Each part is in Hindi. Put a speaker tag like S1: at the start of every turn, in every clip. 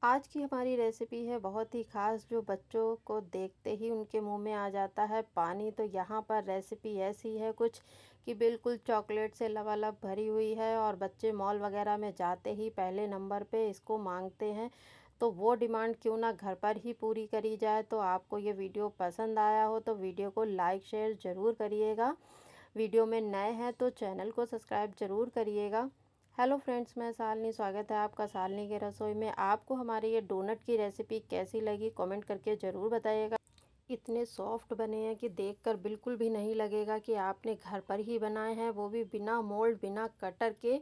S1: आज की हमारी रेसिपी है बहुत ही ख़ास, जो बच्चों को देखते ही उनके मुंह में आ जाता है पानी। तो यहाँ पर रेसिपी ऐसी है कुछ कि बिल्कुल चॉकलेट से लबालब भरी हुई है, और बच्चे मॉल वगैरह में जाते ही पहले नंबर पे इसको मांगते हैं। तो वो डिमांड क्यों ना घर पर ही पूरी करी जाए। तो आपको ये वीडियो पसंद आया हो तो वीडियो को लाइक शेयर ज़रूर करिएगा। वीडियो में नए हैं तो चैनल को सब्सक्राइब ज़रूर करिएगा। हेलो फ्रेंड्स, मैं शालिनी, स्वागत है आपका शालिनी के रसोई में। आपको हमारी ये डोनट की रेसिपी कैसी लगी कमेंट करके ज़रूर बताइएगा। इतने सॉफ्ट बने हैं कि देखकर बिल्कुल भी नहीं लगेगा कि आपने घर पर ही बनाए हैं, वो भी बिना मोल्ड बिना कटर के।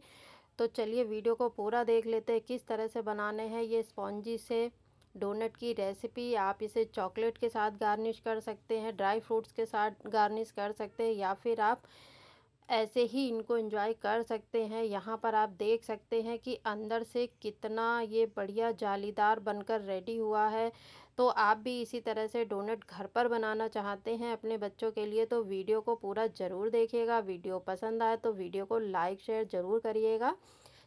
S1: तो चलिए वीडियो को पूरा देख लेते हैं किस तरह से बनाने हैं ये स्पॉन्जी से डोनट की रेसिपी। आप इसे चॉकलेट के साथ गार्निश कर सकते हैं, ड्राई फ्रूट्स के साथ गार्निश कर सकते हैं, या फिर आप ऐसे ही इनको एंजॉय कर सकते हैं। यहाँ पर आप देख सकते हैं कि अंदर से कितना ये बढ़िया जालीदार बनकर रेडी हुआ है। तो आप भी इसी तरह से डोनट घर पर बनाना चाहते हैं अपने बच्चों के लिए तो वीडियो को पूरा ज़रूर देखिएगा। वीडियो पसंद आए तो वीडियो को लाइक शेयर ज़रूर करिएगा।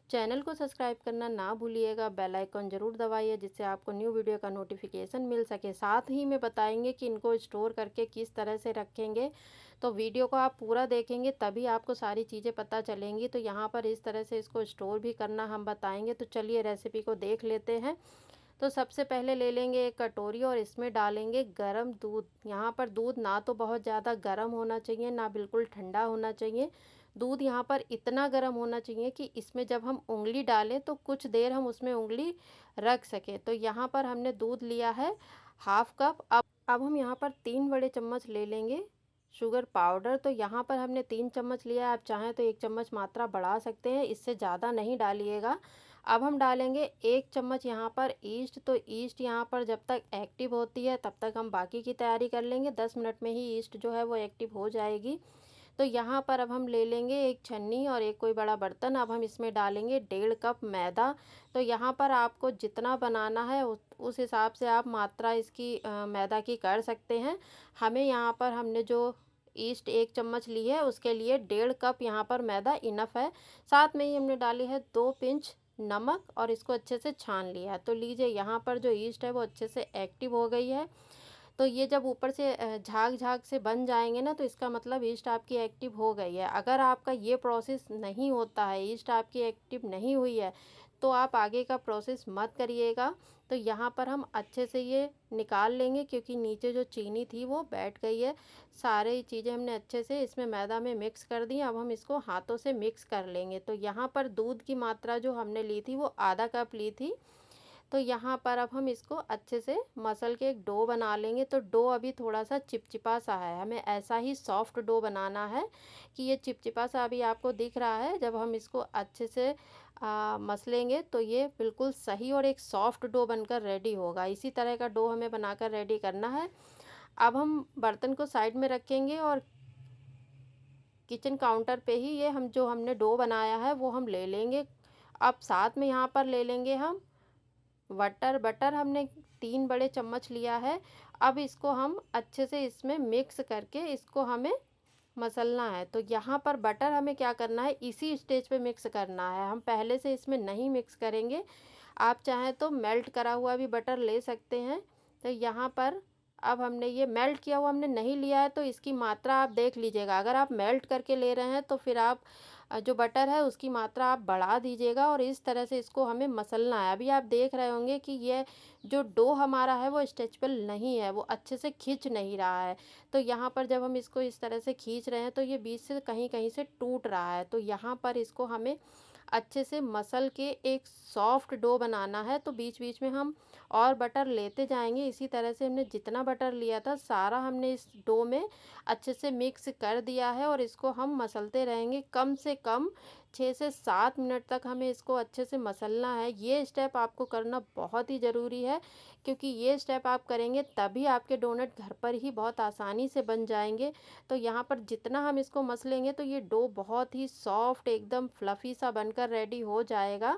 S1: चैनल को सब्सक्राइब करना ना भूलिएगा। बेल आइकन ज़रूर दबाइए जिससे आपको न्यू वीडियो का नोटिफिकेशन मिल सके। साथ ही में बताएंगे कि इनको स्टोर करके किस तरह से रखेंगे। तो वीडियो को आप पूरा देखेंगे तभी आपको सारी चीज़ें पता चलेंगी। तो यहाँ पर इस तरह से इसको स्टोर भी करना हम बताएंगे। तो चलिए रेसिपी को देख लेते हैं। तो सबसे पहले ले लेंगे एक कटोरी और इसमें डालेंगे गरम दूध। यहाँ पर दूध ना तो बहुत ज़्यादा गरम होना चाहिए ना बिल्कुल ठंडा होना चाहिए। दूध यहाँ पर इतना गरम होना चाहिए कि इसमें जब हम उंगली डालें तो कुछ देर हम उसमें उंगली रख सकें। तो यहाँ पर हमने दूध लिया है हाफ कप। अब हम यहाँ पर 3 बड़े चम्मच ले लेंगे शुगर पाउडर। तो यहाँ पर हमने 3 चम्मच लिया है, आप चाहें तो 1 चम्मच मात्रा बढ़ा सकते हैं, इससे ज़्यादा नहीं डालिएगा। अब हम डालेंगे 1 चम्मच यहाँ पर ईस्ट। तो ईस्ट यहाँ पर जब तक एक्टिव होती है तब तक हम बाकी की तैयारी कर लेंगे। 10 मिनट में ही ईस्ट जो है वो एक्टिव हो जाएगी। तो यहाँ पर अब हम ले लेंगे एक छन्नी और एक कोई बड़ा बर्तन। अब हम इसमें डालेंगे 1.5 कप मैदा। तो यहाँ पर आपको जितना बनाना है उस हिसाब से आप मात्रा इसकी मैदा की कर सकते हैं। हमें यहाँ पर हमने जो ईस्ट 1 चम्मच ली है उसके लिए 1.5 कप यहाँ पर मैदा इनफ है। साथ में ही हमने डाली है 2 पिंच नमक और इसको अच्छे से छान लिया है। तो लीजिए यहाँ पर जो ईस्ट है वो अच्छे से एक्टिव हो गई है। तो ये जब ऊपर से झाग झाग से बन जाएंगे ना तो इसका मतलब ईस्ट आपकी एक्टिव हो गई है। अगर आपका ये प्रोसेस नहीं होता है, ईस्ट आपकी एक्टिव नहीं हुई है, तो आप आगे का प्रोसेस मत करिएगा। तो यहाँ पर हम अच्छे से ये निकाल लेंगे क्योंकि नीचे जो चीनी थी वो बैठ गई है। सारी चीज़ें हमने अच्छे से इसमें मैदा में मिक्स कर दी। अब हम इसको हाथों से मिक्स कर लेंगे। तो यहाँ पर दूध की मात्रा जो हमने ली थी वो आधा कप ली थी। तो यहाँ पर अब हम इसको अच्छे से मसल के एक डो बना लेंगे। तो डो अभी थोड़ा सा चिपचिपा सा है, हमें ऐसा ही सॉफ्ट डो बनाना है कि ये चिपचिपा सा अभी आपको दिख रहा है। जब हम इसको अच्छे से मसलेंगे तो ये बिल्कुल सही और एक सॉफ्ट डो बनकर रेडी होगा। इसी तरह का डो हमें बनाकर रेडी करना है। अब हम बर्तन को साइड में रखेंगे और किचन काउंटर पे ही ये हम जो हमने डो बनाया है वो हम ले लेंगे। अब साथ में यहाँ पर ले लेंगे हम बटर। बटर हमने 3 बड़े चम्मच लिया है। अब इसको हम अच्छे से इसमें मिक्स करके इसको हमें मसलना है। तो यहाँ पर बटर हमें क्या करना है, इसी स्टेज पे मिक्स करना है, हम पहले से इसमें नहीं मिक्स करेंगे। आप चाहें तो मेल्ट करा हुआ भी बटर ले सकते हैं। तो यहाँ पर अब हमने ये मेल्ट किया हुआ हमने नहीं लिया है, तो इसकी मात्रा आप देख लीजिएगा। अगर आप मेल्ट करके ले रहे हैं तो फिर आप जो बटर है उसकी मात्रा आप बढ़ा दीजिएगा और इस तरह से इसको हमें मसलना है। अभी आप देख रहे होंगे कि ये जो डो हमारा है वो स्ट्रेचेबल नहीं है, वो अच्छे से खिंच नहीं रहा है। तो यहाँ पर जब हम इसको इस तरह से खींच रहे हैं तो ये बीच से कहीं कहीं से टूट रहा है। तो यहाँ पर इसको हमें अच्छे से मसल के एक सॉफ्ट डो बनाना है। तो बीच बीच में हम और बटर लेते जाएंगे। इसी तरह से हमने जितना बटर लिया था सारा हमने इस डो में अच्छे से मिक्स कर दिया है और इसको हम मसलते रहेंगे। कम से कम 6 से 7 मिनट तक हमें इसको अच्छे से मसलना है। ये स्टेप आपको करना बहुत ही ज़रूरी है क्योंकि ये स्टेप आप करेंगे तभी आपके डोनट घर पर ही बहुत आसानी से बन जाएंगे। तो यहाँ पर जितना हम इसको मसलेंगे तो ये डो बहुत ही सॉफ्ट एकदम फ्लफ़ी सा बनकर रेडी हो जाएगा।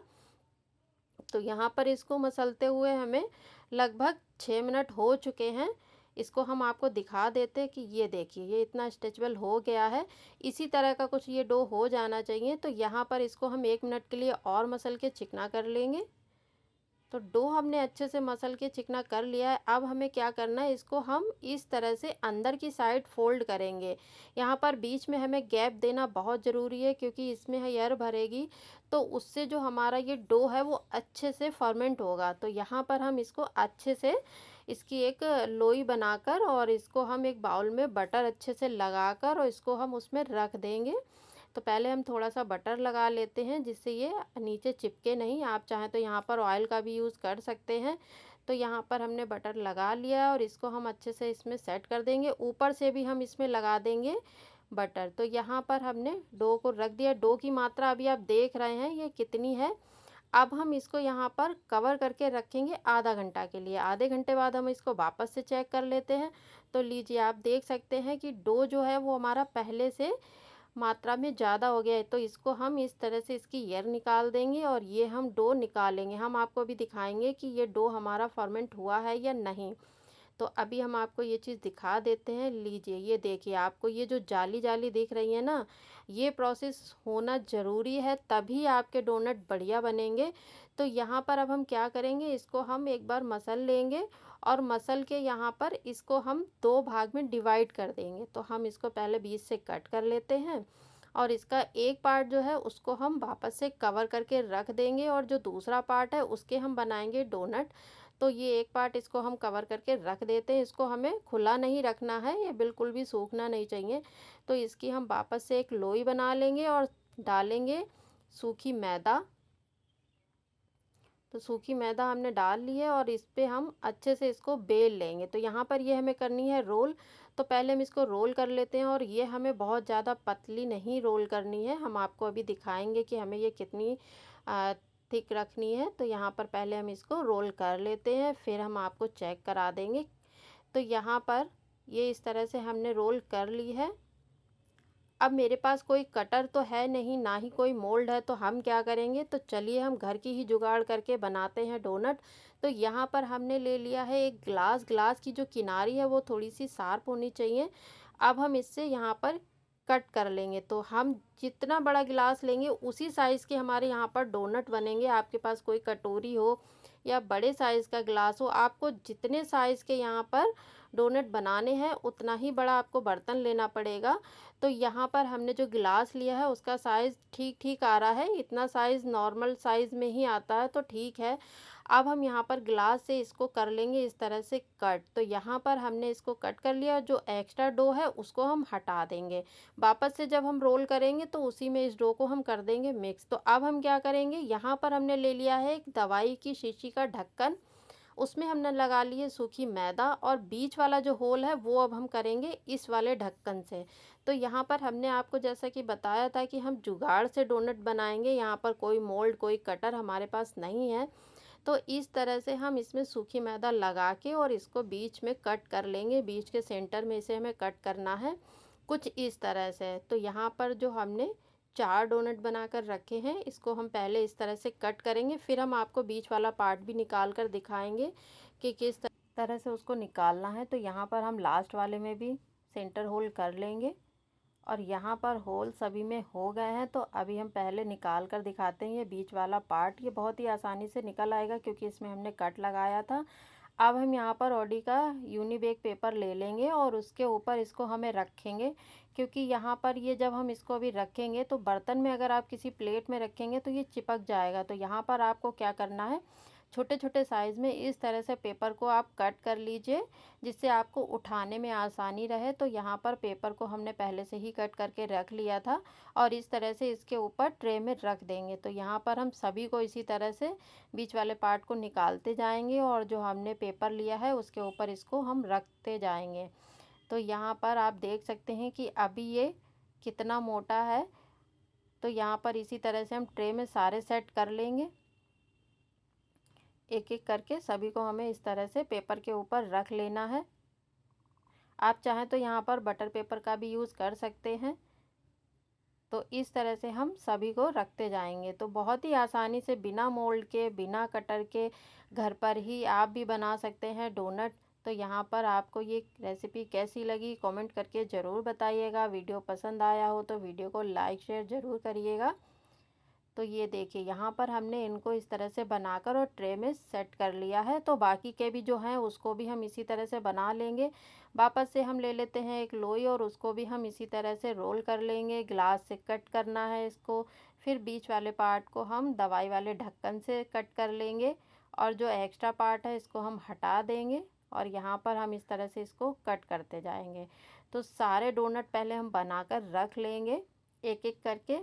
S1: तो यहाँ पर इसको मसलते हुए हमें लगभग 6 मिनट हो चुके हैं। इसको हम आपको दिखा देते हैं कि ये देखिए ये इतना स्ट्रेचेबल हो गया है। इसी तरह का कुछ ये डो हो जाना चाहिए। तो यहाँ पर इसको हम 1 मिनट के लिए और मसल के चिकना कर लेंगे। तो डो हमने अच्छे से मसल के चिकना कर लिया है। अब हमें क्या करना है, इसको हम इस तरह से अंदर की साइड फोल्ड करेंगे। यहाँ पर बीच में हमें गैप देना बहुत ज़रूरी है, क्योंकि इसमें एयर भरेगी तो उससे जो हमारा ये डो है वो अच्छे से फर्मेंट होगा। तो यहाँ पर हम इसको अच्छे से इसकी एक लोई बनाकर और इसको हम एक बाउल में बटर अच्छे से लगाकर और इसको हम उसमें रख देंगे। तो पहले हम थोड़ा सा बटर लगा लेते हैं जिससे ये नीचे चिपके नहीं। आप चाहें तो यहाँ पर ऑयल का भी यूज़ कर सकते हैं। तो यहाँ पर हमने बटर लगा लिया और इसको हम अच्छे से इसमें सेट कर देंगे। ऊपर से भी हम इसमें लगा देंगे बटर। तो यहाँ पर हमने डो को रख दिया। डो की मात्रा अभी आप देख रहे हैं ये कितनी है। अब हम इसको यहाँ पर कवर करके रखेंगे आधा घंटा के लिए। आधे घंटे बाद हम इसको वापस से चेक कर लेते हैं। तो लीजिए आप देख सकते हैं कि डो जो है वो हमारा पहले से मात्रा में ज़्यादा हो गया है। तो इसको हम इस तरह से इसकी एयर निकाल देंगे और ये हम डो निकालेंगे। हम आपको अभी दिखाएंगे कि ये डो हमारा फर्मेंट हुआ है या नहीं। तो अभी हम आपको ये चीज़ दिखा देते हैं। लीजिए ये देखिए, आपको ये जो जाली जाली दिख रही है ना, ये प्रोसेस होना ज़रूरी है, तभी आपके डोनट बढ़िया बनेंगे। तो यहाँ पर अब हम क्या करेंगे, इसको हम एक बार मसल लेंगे और मसल के यहाँ पर इसको हम दो भाग में डिवाइड कर देंगे। तो हम इसको पहले बीच से कट कर लेते हैं और इसका एक पार्ट जो है उसको हम वापस से कवर करके रख देंगे और जो दूसरा पार्ट है उसके हम बनाएंगे डोनट। तो ये एक पार्ट इसको हम कवर करके रख देते हैं। इसको हमें खुला नहीं रखना है, ये बिल्कुल भी सूखना नहीं चाहिए। तो इसकी हम वापस से एक लोई बना लेंगे और डालेंगे सूखी मैदा। तो सूखी मैदा हमने डाल ली है और इस पे हम अच्छे से इसको बेल लेंगे। तो यहाँ पर ये हमें करनी है रोल। तो पहले हम इसको रोल कर लेते हैं और ये हमें बहुत ज़्यादा पतली नहीं रोल करनी है। हम आपको अभी दिखाएंगे कि हमें ये कितनी थिक रखनी है। तो यहाँ पर पहले हम इसको रोल कर लेते हैं, फिर हम आपको चेक करा देंगे। तो यहाँ पर ये इस तरह से हमने रोल कर ली है। अब मेरे पास कोई कटर तो है नहीं, ना ही कोई मोल्ड है, तो हम क्या करेंगे, तो चलिए हम घर की ही जुगाड़ करके बनाते हैं डोनट। तो यहाँ पर हमने ले लिया है एक ग्लास। ग्लास की जो किनारी है वो थोड़ी सी शार्प होनी चाहिए। अब हम इससे यहाँ पर कट कर लेंगे। तो हम जितना बड़ा गिलास लेंगे उसी साइज़ के हमारे यहाँ पर डोनट बनेंगे। आपके पास कोई कटोरी हो या बड़े साइज़ का गिलास हो, आपको जितने साइज़ के यहाँ पर डोनट बनाने हैं उतना ही बड़ा आपको बर्तन लेना पड़ेगा। तो यहाँ पर हमने जो गिलास लिया है उसका साइज़ ठीक ठीक आ रहा है, इतना साइज़ नॉर्मल साइज़ में ही आता है, तो ठीक है। अब हम यहाँ पर गिलास से इसको कर लेंगे इस तरह से कट। तो यहाँ पर हमने इसको कट कर लिया, जो एक्स्ट्रा डो है उसको हम हटा देंगे। वापस से जब हम रोल करेंगे तो उसी में इस डो को हम कर देंगे मिक्स। तो अब हम क्या करेंगे, यहाँ पर हमने ले लिया है एक दवाई की शीशी का ढक्कन, उसमें हमने लगा लिए सूखी मैदा और बीच वाला जो होल है वो अब हम करेंगे इस वाले ढक्कन से। तो यहाँ पर हमने आपको जैसा कि बताया था कि हम जुगाड़ से डोनट बनाएंगे। यहाँ पर कोई मोल्ड कोई कटर हमारे पास नहीं है। तो इस तरह से हम इसमें सूखी मैदा लगा के और इसको बीच में कट कर लेंगे। बीच के सेंटर में इसे हमें कट करना है कुछ इस तरह से। तो यहाँ पर जो हमने 4 डोनट बनाकर रखे हैं, इसको हम पहले इस तरह से कट करेंगे, फिर हम आपको बीच वाला पार्ट भी निकाल कर दिखाएंगे कि किस तरह से उसको निकालना है। तो यहाँ पर हम लास्ट वाले में भी सेंटर होल कर लेंगे और यहाँ पर होल सभी में हो गए हैं। तो अभी हम पहले निकाल कर दिखाते हैं ये बीच वाला पार्ट। ये बहुत ही आसानी से निकल आएगा क्योंकि इसमें हमने कट लगाया था। अब हम यहाँ पर ऑडी का यूनिबेक पेपर ले लेंगे और उसके ऊपर इसको हमें रखेंगे, क्योंकि यहाँ पर ये जब हम इसको अभी रखेंगे तो बर्तन में अगर आप किसी प्लेट में रखेंगे तो ये चिपक जाएगा। तो यहाँ पर आपको क्या करना है, छोटे छोटे साइज़ में इस तरह से पेपर को आप कट कर लीजिए जिससे आपको उठाने में आसानी रहे। तो यहाँ पर पेपर को हमने पहले से ही कट करके रख लिया था और इस तरह से इसके ऊपर ट्रे में रख देंगे। तो यहाँ पर हम सभी को इसी तरह से बीच वाले पार्ट को निकालते जाएंगे और जो हमने पेपर लिया है उसके ऊपर इसको हम रखते जाएंगे। तो यहाँ पर आप देख सकते हैं कि अभी ये कितना मोटा है। तो यहाँ पर इसी तरह से हम ट्रे में सारे सेट कर लेंगे। एक एक करके सभी को हमें इस तरह से पेपर के ऊपर रख लेना है। आप चाहें तो यहाँ पर बटर पेपर का भी यूज़ कर सकते हैं। तो इस तरह से हम सभी को रखते जाएंगे। तो बहुत ही आसानी से बिना मोल्ड के बिना कटर के घर पर ही आप भी बना सकते हैं डोनट। तो यहाँ पर आपको ये रेसिपी कैसी लगी कमेंट करके ज़रूर बताइएगा। वीडियो पसंद आया हो तो वीडियो को लाइक शेयर ज़रूर करिएगा। तो ये देखिए यहाँ पर हमने इनको इस तरह से बनाकर और ट्रे में सेट कर लिया है। तो बाकी के भी जो हैं उसको भी हम इसी तरह से बना लेंगे। वापस से हम ले लेते हैं एक लोई और उसको भी हम इसी तरह से रोल कर लेंगे। ग्लास से कट करना है इसको, फिर बीच वाले पार्ट को हम दवाई वाले ढक्कन से कट कर लेंगे और जो एक्स्ट्रा पार्ट है इसको हम हटा देंगे और यहाँ पर हम इस तरह से इसको कट करते जाएंगे। तो सारे डोनट पहले हम बनाकर रख लेंगे एक एक करके।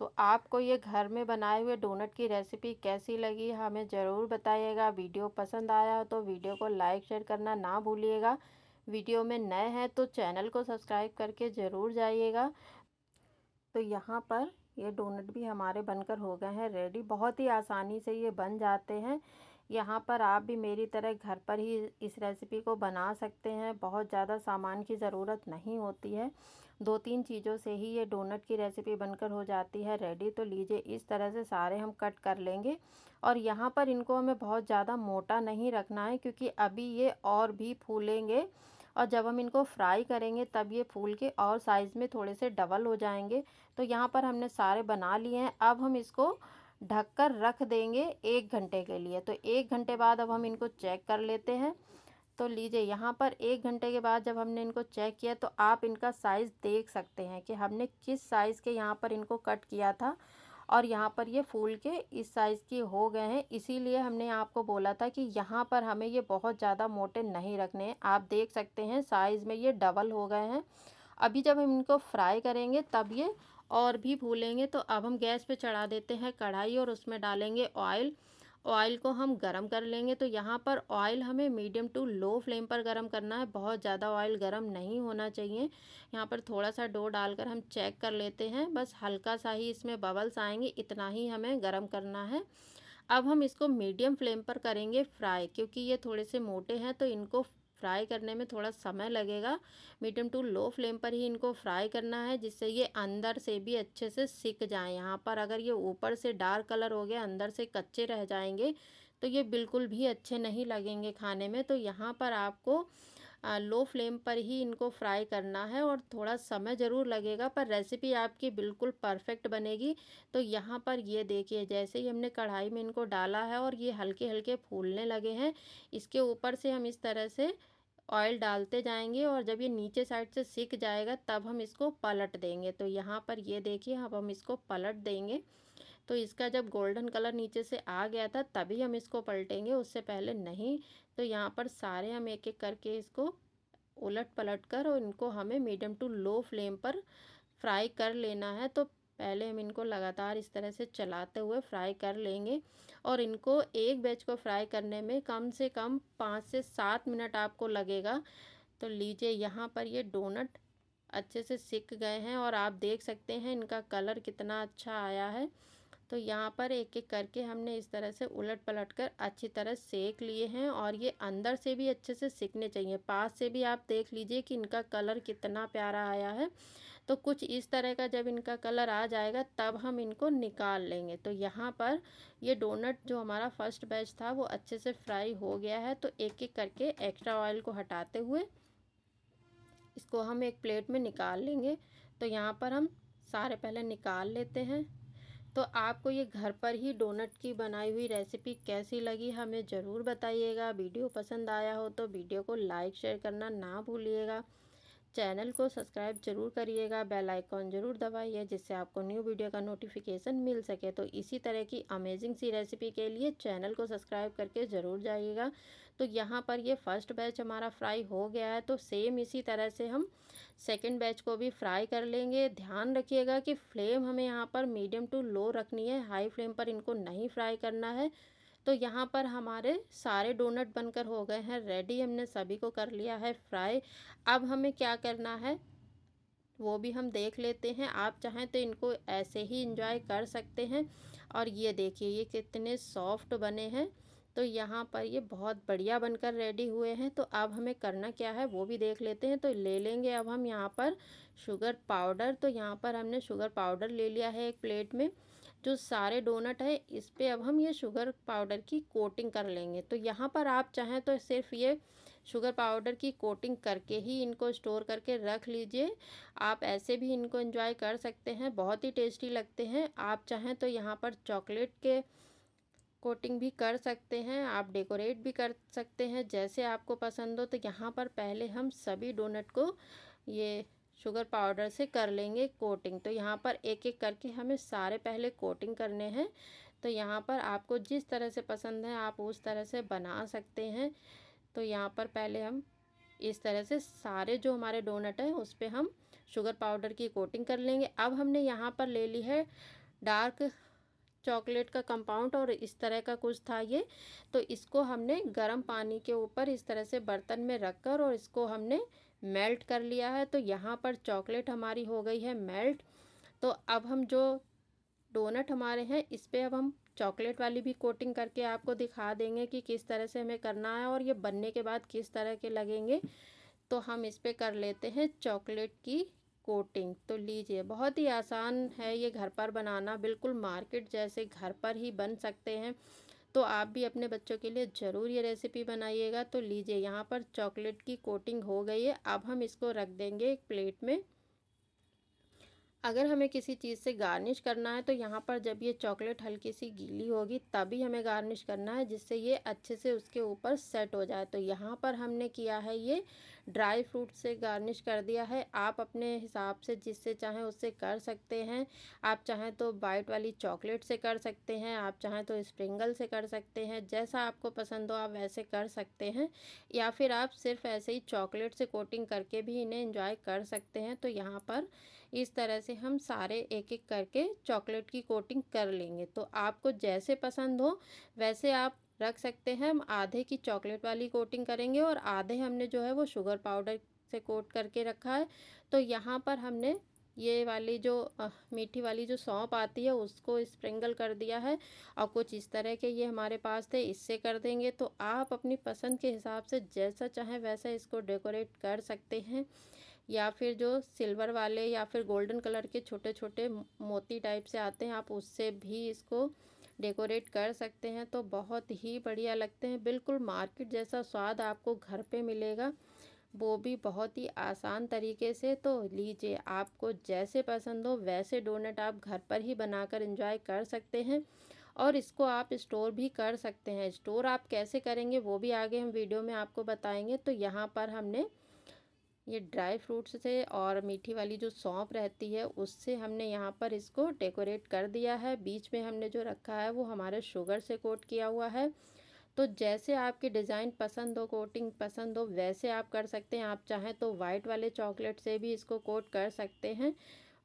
S1: तो आपको ये घर में बनाए हुए डोनट की रेसिपी कैसी लगी हमें ज़रूर बताइएगा। वीडियो पसंद आया हो तो वीडियो को लाइक शेयर करना ना भूलिएगा। वीडियो में नए हैं तो चैनल को सब्सक्राइब करके ज़रूर जाइएगा। तो यहाँ पर ये डोनट भी हमारे बनकर हो गए हैं रेडी। बहुत ही आसानी से ये बन जाते हैं। यहाँ पर आप भी मेरी तरह घर पर ही इस रेसिपी को बना सकते हैं। बहुत ज़्यादा सामान की ज़रूरत नहीं होती है, 2-3 चीज़ों से ही ये डोनट की रेसिपी बनकर हो जाती है रेडी। तो लीजिए इस तरह से सारे हम कट कर लेंगे और यहाँ पर इनको हमें बहुत ज़्यादा मोटा नहीं रखना है क्योंकि अभी ये और भी फूलेंगे और जब हम इनको फ्राई करेंगे तब ये फूल के और साइज़ में थोड़े से डबल हो जाएंगे। तो यहाँ पर हमने सारे बना लिए हैं। अब हम इसको ढककर रख देंगे 1 घंटे के लिए। तो 1 घंटे बाद अब हम इनको चेक कर लेते हैं। तो लीजिए यहाँ पर 1 घंटे के बाद जब हमने इनको चेक किया तो आप इनका साइज़ देख सकते हैं कि हमने किस साइज़ के यहाँ पर इनको कट किया था और यहाँ पर ये फूल के इस साइज़ की हो गए हैं। इसीलिए हमने आपको बोला था कि यहाँ पर हमें ये बहुत ज़्यादा मोटे नहीं रखने हैं। आप देख सकते हैं साइज़ में ये डबल हो गए हैं। अभी जब हम इनको फ्राई करेंगे तब ये और भी फूलेंगे। तो अब हम गैस पे चढ़ा देते हैं कढ़ाई और उसमें डालेंगे ऑयल। ऑयल को हम गरम कर लेंगे। तो यहाँ पर ऑयल हमें मीडियम टू लो फ्लेम पर गरम करना है, बहुत ज़्यादा ऑयल गरम नहीं होना चाहिए। यहाँ पर थोड़ा सा डो डालकर हम चेक कर लेते हैं, बस हल्का सा ही इसमें बबल्स आएंगे, इतना ही हमें गरम करना है। अब हम इसको मीडियम फ्लेम पर करेंगे फ्राई, क्योंकि ये थोड़े से मोटे हैं तो इनको फ्राई करने में थोड़ा समय लगेगा। मीडियम टू लो फ्लेम पर ही इनको फ्राई करना है जिससे ये अंदर से भी अच्छे से सिक जाएं। यहाँ पर अगर ये ऊपर से डार्क कलर हो गया, अंदर से कच्चे रह जाएंगे तो ये बिल्कुल भी अच्छे नहीं लगेंगे खाने में। तो यहाँ पर आपको लो फ्लेम पर ही इनको फ्राई करना है और थोड़ा समय ज़रूर लगेगा पर रेसिपी आपकी बिल्कुल परफेक्ट बनेगी। तो यहाँ पर ये देखिए जैसे ही हमने कढ़ाई में इनको डाला है और ये हल्के हल्के फूलने लगे हैं, इसके ऊपर से हम इस तरह से ऑयल डालते जाएंगे और जब ये नीचे साइड से सिक जाएगा तब हम इसको पलट देंगे। तो यहाँ पर ये देखिए अब हम इसको पलट देंगे। तो इसका जब गोल्डन कलर नीचे से आ गया था तभी हम इसको पलटेंगे, उससे पहले नहीं। तो यहाँ पर सारे हम एक एक करके इसको उलट पलट कर और इनको हमें मीडियम टू लो फ्लेम पर फ्राई कर लेना है। तो पहले हम इनको लगातार इस तरह से चलाते हुए फ्राई कर लेंगे और इनको एक बैच को फ्राई करने में कम से कम 5 से 7 मिनट आपको लगेगा। तो लीजिए यहाँ पर ये डोनट अच्छे से सिक गए हैं और आप देख सकते हैं इनका कलर कितना अच्छा आया है। तो यहाँ पर एक एक करके हमने इस तरह से उलट पलट कर अच्छी तरह सेक लिए हैं और ये अंदर से भी अच्छे से सिकने चाहिए। पास से भी आप देख लीजिए कि इनका कलर कितना प्यारा आया है। तो कुछ इस तरह का जब इनका कलर आ जाएगा तब हम इनको निकाल लेंगे। तो यहाँ पर ये डोनट जो हमारा फर्स्ट बैच था वो अच्छे से फ्राई हो गया है। तो एक एक करके एक्स्ट्रा ऑयल को हटाते हुए इसको हम एक प्लेट में निकाल लेंगे। तो यहाँ पर हम सारे पहले निकाल लेते हैं। तो आपको ये घर पर ही डोनट की बनाई हुई रेसिपी कैसी लगी हमें ज़रूर बताइएगा। वीडियो पसंद आया हो तो वीडियो को लाइक शेयर करना ना भूलिएगा। चैनल को सब्सक्राइब जरूर करिएगा, बेल आइकॉन जरूर दबाइए जिससे आपको न्यू वीडियो का नोटिफिकेशन मिल सके। तो इसी तरह की अमेजिंग सी रेसिपी के लिए चैनल को सब्सक्राइब करके ज़रूर जाइएगा। तो यहाँ पर ये फर्स्ट बैच हमारा फ्राई हो गया है, तो सेम इसी तरह से हम सेकंड बैच को भी फ्राई कर लेंगे। ध्यान रखिएगा कि फ्लेम हमें यहाँ पर मीडियम टू लो रखनी है, हाई फ्लेम पर इनको नहीं फ्राई करना है। तो यहाँ पर हमारे सारे डोनट बनकर हो गए हैं रेडी, हमने सभी को कर लिया है फ्राई। अब हमें क्या करना है वो भी हम देख लेते हैं। आप चाहें तो इनको ऐसे ही इंजॉय कर सकते हैं। और ये देखिए ये कितने सॉफ्ट बने हैं। तो यहाँ पर ये बहुत बढ़िया बनकर रेडी हुए हैं। तो अब हमें करना क्या है वो भी देख लेते हैं। तो ले लेंगे अब हम यहाँ पर शुगर पाउडर। तो यहाँ पर हमने शुगर पाउडर ले लिया है एक प्लेट में। जो सारे डोनट है इस पे अब हम ये शुगर पाउडर की कोटिंग कर लेंगे। तो यहाँ पर आप चाहें तो सिर्फ ये शुगर पाउडर की कोटिंग करके ही इनको स्टोर करके रख लीजिए। आप ऐसे भी इनको एंजॉय कर सकते हैं, बहुत ही टेस्टी लगते हैं। आप चाहें तो यहाँ पर चॉकलेट के कोटिंग भी कर सकते हैं, आप डेकोरेट भी कर सकते हैं, जैसे आपको पसंद हो। तो यहाँ पर पहले हम सभी डोनट को ये शुगर पाउडर से कर लेंगे कोटिंग। तो यहाँ पर एक एक करके हमें सारे पहले कोटिंग करने हैं। तो यहाँ पर आपको जिस तरह से पसंद है आप उस तरह से बना सकते हैं। तो यहाँ पर पहले हम इस तरह से सारे जो हमारे डोनट हैं उस पर हम शुगर पाउडर की कोटिंग कर लेंगे। अब हमने यहाँ पर ले ली है डार्क चॉकलेट का कंपाउंड और इस तरह का कुछ था ये। तो इसको हमने गर्म पानी के ऊपर इस तरह से बर्तन में रखकर और इसको हमने मेल्ट कर लिया है। तो यहाँ पर चॉकलेट हमारी हो गई है मेल्ट। तो अब हम जो डोनट हमारे हैं इस पे अब हम चॉकलेट वाली भी कोटिंग करके आपको दिखा देंगे कि किस तरह से हमें करना है और ये बनने के बाद किस तरह के लगेंगे। तो हम इस पे कर लेते हैं चॉकलेट की कोटिंग। तो लीजिए, बहुत ही आसान है ये घर पर बनाना, बिल्कुल मार्केट जैसे घर पर ही बन सकते हैं। तो आप भी अपने बच्चों के लिए ज़रूर ये रेसिपी बनाइएगा। तो लीजिए, यहाँ पर चॉकलेट की कोटिंग हो गई है। अब हम इसको रख देंगे एक प्लेट में। अगर हमें किसी चीज़ से गार्निश करना है तो यहाँ पर जब ये चॉकलेट हल्की सी गीली होगी तभी हमें गार्निश करना है, जिससे ये अच्छे से उसके ऊपर सेट हो जाए। तो यहाँ पर हमने किया है ये ड्राई फ्रूट से गार्निश कर दिया है। आप अपने हिसाब से जिससे चाहें उससे कर सकते हैं। आप चाहें तो वाइट वाली चॉकलेट से कर सकते हैं, आप चाहें तो स्प्रिंगल से कर सकते हैं, जैसा आपको पसंद हो आप वैसे कर सकते हैं। या फिर आप सिर्फ ऐसे ही चॉकलेट से कोटिंग करके भी इन्हें एंजॉय कर सकते हैं। तो यहाँ पर इस तरह से हम सारे एक एक करके चॉकलेट की कोटिंग कर लेंगे। तो आपको जैसे पसंद हो वैसे आप रख सकते हैं। हम आधे की चॉकलेट वाली कोटिंग करेंगे और आधे हमने जो है वो शुगर पाउडर से कोट करके रखा है। तो यहाँ पर हमने ये वाली जो मीठी वाली जो सौंफ आती है उसको स्प्रिंगल कर दिया है और कुछ इस तरह के ये हमारे पास थे, इससे कर देंगे। तो आप अपनी पसंद के हिसाब से जैसा चाहें वैसा इसको डेकोरेट कर सकते हैं। या फिर जो सिल्वर वाले या फिर गोल्डन कलर के छोटे छोटे मोती टाइप से आते हैं आप उससे भी इसको डेकोरेट कर सकते हैं। तो बहुत ही बढ़िया लगते हैं, बिल्कुल मार्केट जैसा स्वाद आपको घर पे मिलेगा, वो भी बहुत ही आसान तरीके से। तो लीजिए, आपको जैसे पसंद हो वैसे डोनट आप घर पर ही बनाकर एंजॉय कर सकते हैं और इसको आप स्टोर भी कर सकते हैं। स्टोर आप कैसे करेंगे वो भी आगे हम वीडियो में आपको बताएंगे। तो यहाँ पर हमने ये ड्राई फ्रूट्स से और मीठी वाली जो सौंफ रहती है उससे हमने यहाँ पर इसको डेकोरेट कर दिया है। बीच में हमने जो रखा है वो हमारे शुगर से कोट किया हुआ है। तो जैसे आपकी डिज़ाइन पसंद हो, कोटिंग पसंद हो, वैसे आप कर सकते हैं। आप चाहें तो वाइट वाले चॉकलेट से भी इसको कोट कर सकते हैं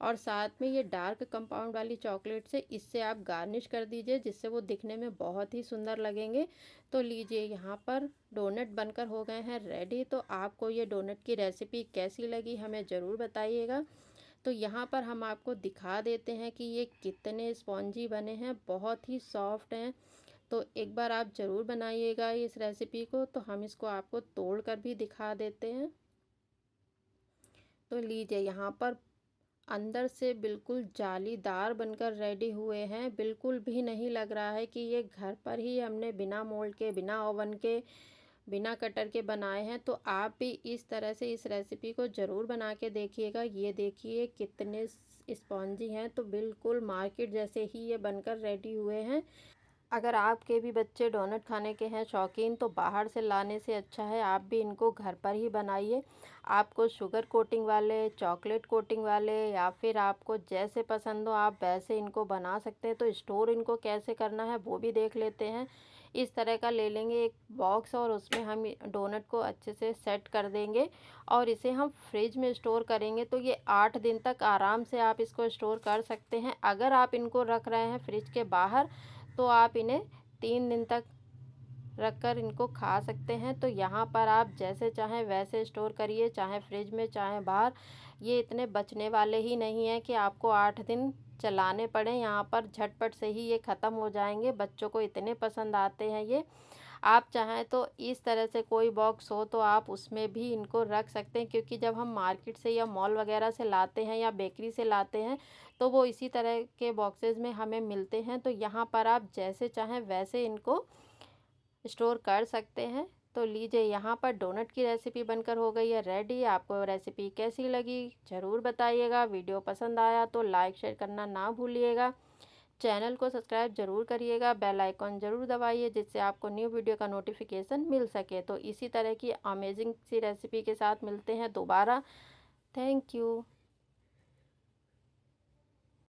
S1: और साथ में ये डार्क कंपाउंड वाली चॉकलेट से इससे आप गार्निश कर दीजिए, जिससे वो दिखने में बहुत ही सुंदर लगेंगे। तो लीजिए, यहाँ पर डोनट बनकर हो गए हैं रेडी। तो आपको ये डोनट की रेसिपी कैसी लगी हमें ज़रूर बताइएगा। तो यहाँ पर हम आपको दिखा देते हैं कि ये कितने स्पॉन्जी बने हैं, बहुत ही सॉफ्ट हैं। तो एक बार आप ज़रूर बनाइएगा इस रेसिपी को। तो हम इसको आपको तोड़ कर भी दिखा देते हैं। तो लीजिए, यहाँ पर अंदर से बिल्कुल जालीदार बनकर रेडी हुए हैं, बिल्कुल भी नहीं लग रहा है कि ये घर पर ही हमने बिना मोल्ड के, बिना ओवन के, बिना कटर के बनाए हैं। तो आप भी इस तरह से इस रेसिपी को ज़रूर बना के देखिएगा। ये देखिए कितने स्पॉन्जी हैं, तो बिल्कुल मार्केट जैसे ही ये बनकर रेडी हुए हैं। अगर आपके भी बच्चे डोनट खाने के हैं शौकीन, तो बाहर से लाने से अच्छा है आप भी इनको घर पर ही बनाइए। आपको शुगर कोटिंग वाले, चॉकलेट कोटिंग वाले या फिर आपको जैसे पसंद हो आप वैसे इनको बना सकते हैं। तो स्टोर इनको कैसे करना है वो भी देख लेते हैं। इस तरह का ले लेंगे एक बॉक्स और उसमें हम डोनट को अच्छे से सेट कर देंगे और इसे हम फ्रिज में स्टोर करेंगे। तो ये 8 दिन तक आराम से आप इसको स्टोर कर सकते हैं। अगर आप इनको रख रहे हैं फ्रिज के बाहर तो आप इन्हें 3 दिन तक रखकर इनको खा सकते हैं। तो यहाँ पर आप जैसे चाहें वैसे स्टोर करिए, चाहे फ्रिज में चाहे बाहर। ये इतने बचने वाले ही नहीं हैं कि आपको 8 दिन चलाने पड़े। यहाँ पर झटपट से ही ये ख़त्म हो जाएंगे, बच्चों को इतने पसंद आते हैं ये। आप चाहें तो इस तरह से कोई बॉक्स हो तो आप उसमें भी इनको रख सकते हैं, क्योंकि जब हम मार्केट से या मॉल वगैरह से लाते हैं या बेकरी से लाते हैं तो वो इसी तरह के बॉक्सेस में हमें मिलते हैं। तो यहाँ पर आप जैसे चाहें वैसे इनको स्टोर कर सकते हैं। तो लीजिए, यहाँ पर डोनट की रेसिपी बनकर हो गई है रेडी। आपको रेसिपी कैसी लगी ज़रूर बताइएगा। वीडियो पसंद आया तो लाइक शेयर करना ना भूलिएगा। चैनल को सब्सक्राइब ज़रूर करिएगा, बेल आइकॉन ज़रूर दबाइए जिससे आपको न्यू वीडियो का नोटिफिकेशन मिल सके। तो इसी तरह की अमेजिंग सी रेसिपी के साथ मिलते हैं दोबारा। Thank you.